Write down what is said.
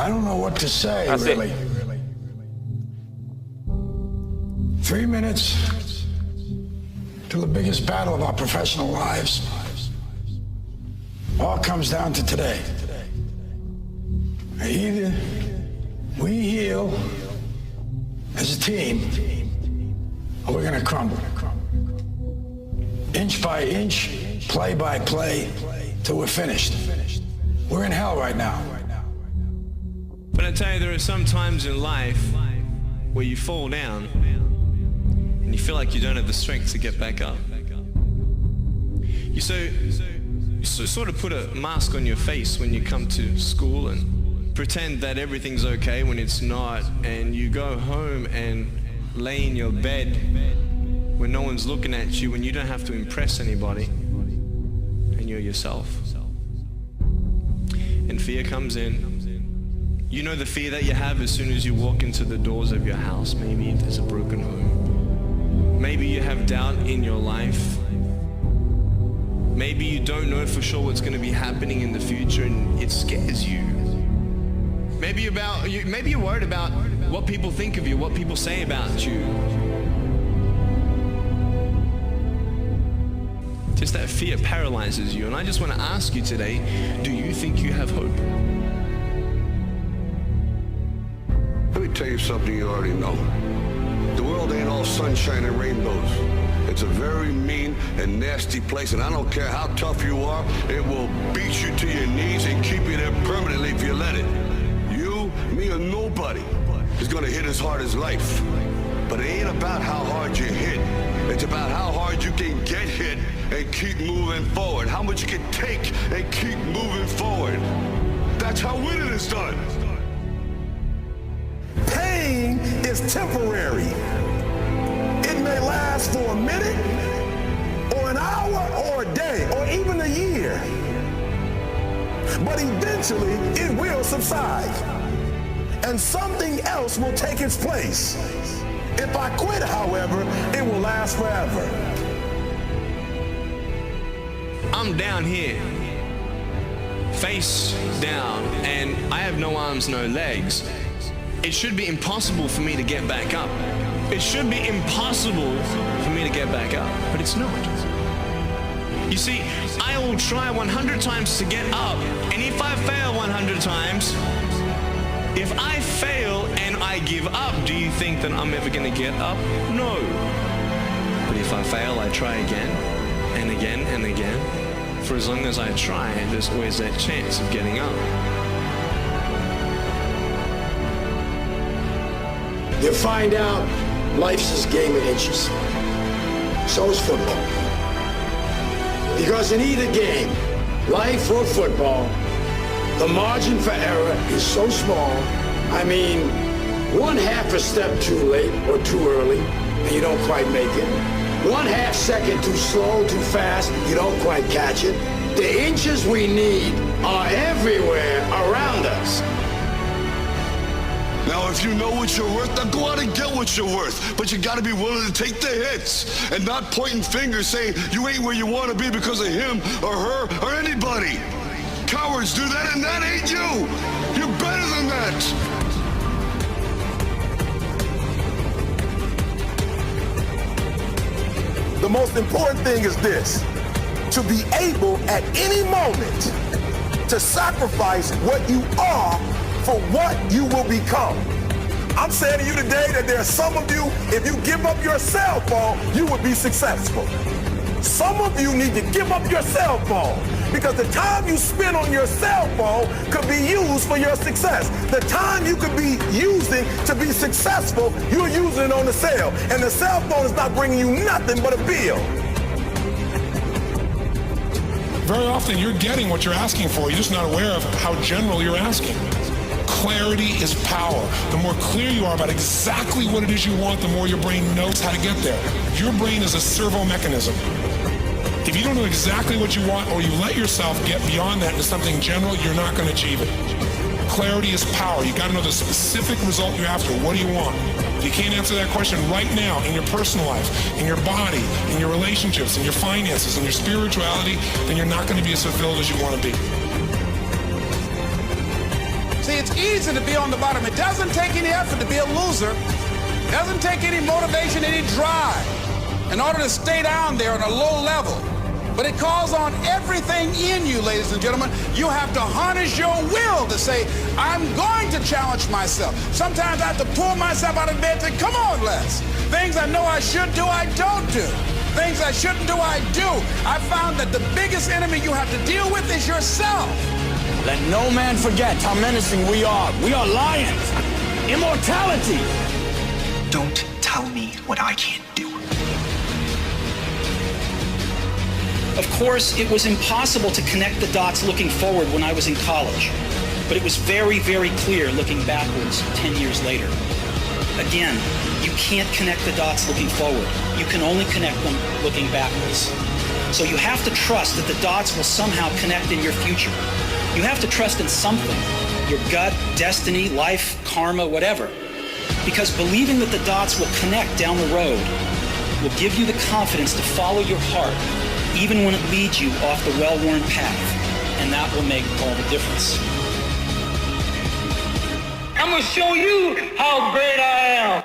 I don't know what to say, That's really. it. 3 minutes to the biggest battle of our professional lives. All comes down to today. Either we heal as a team, or we're gonna crumble. Inch by inch, play by play, till we're finished. We're in hell right now. But I tell you, there are some times in life where you fall down and you feel like you don't have the strength to get back up. You sort of put a mask on your face when you come to school and pretend that everything's okay when it's not, and you go home and lay in your bed when no one's looking at you, when you don't have to impress anybody, and you're yourself. And fear comes in. You know the fear that you have as soon as you walk into the doors of your house. Maybe there's a broken home. Maybe you have doubt in your life. Maybe you don't know for sure what's going to be happening in the future and it scares you. Maybe you're worried about what people think of you, what people say about you. Just that fear paralyzes you. And I just want to ask you today, do you think you have hope? Let me tell you something you already know. The world ain't all sunshine and rainbows. It's a very mean and nasty place, and I don't care how tough you are, it will beat you to your knees and keep you there permanently if you let it. You, me, or nobody is gonna hit as hard as life. But it ain't about how hard you hit. It's about how hard you can get hit and keep moving forward. How much you can take and keep moving forward. That's how winning is done. Pain is temporary. It may last for a minute, or an hour, or a day, or even a year. But eventually, it will subside, and something else will take its place. If I quit, however, it will last forever. I'm down here, face down, and I have no arms, no legs. It should be impossible for me to get back up. It should be impossible for me to get back up, but it's not. You see, I will try 100 times to get up, and if I fail 100 times, if I fail and I give up, do you think that I'm ever going to get up? No. But if I fail, I try again, and again, and again. For as long as I try, there's always that chance of getting up. You find out life's this game of inches. So is football. Because in either game, life or football, the margin for error is so small. I mean, 1/2 a step too late or too early, and you don't quite make it. 1/2 second too slow, too fast, you don't quite catch it. The inches we need are everywhere around us. Now, if you know what you're worth, then go out and get what you're worth. But you gotta be willing to take the hits and not pointing fingers saying you ain't where you wanna be because of him or her or anybody. Cowards do that, and that ain't you. You're better than that. The most important thing is this: to be able at any moment to sacrifice what you are for what you will become. I'm saying to you today that there are some of you, if you give up your cell phone, you would be successful. Some of you need to give up your cell phone because the time you spend on your cell phone could be used for your success. The time you could be using to be successful, you're using it on the cell. And the cell phone is not bringing you nothing but a bill. Very often you're getting what you're asking for. You're just not aware of how general you're asking. Clarity is power. The more clear you are about exactly what it is you want, the more your brain knows how to get there. Your brain is a servo mechanism. If you don't know exactly what you want, or you let yourself get beyond that into something general, you're not going to achieve it. Clarity is power. You got to know the specific result you're after. What do you want? If you can't answer that question right now in your personal life, in your body, in your relationships, in your finances, in your spirituality, then you're not going to be as fulfilled as you want to be. See, it's easy to be on the bottom. It doesn't take any effort to be a loser. It doesn't take any motivation, any drive in order to stay down there on a low level. But it calls on everything in you, ladies and gentlemen. You have to harness your will to say, I'm going to challenge myself. Sometimes I have to pull myself out of bed and say, come on, Les. Things I know I should do, I don't do. Things I shouldn't do, I do. I found that the biggest enemy you have to deal with is yourself. Let no man forget how menacing we are. We are lions. Immortality. Don't tell me what I can't do. Of course, it was impossible to connect the dots looking forward when I was in college, but it was very, very clear looking backwards 10 years later. Again, you can't connect the dots looking forward. You can only connect them looking backwards. So you have to trust that the dots will somehow connect in your future. You have to trust in something, your gut, destiny, life, karma, whatever. Because believing that the dots will connect down the road will give you the confidence to follow your heart, even when it leads you off the well-worn path. And that will make all the difference. I'm gonna show you how great I am.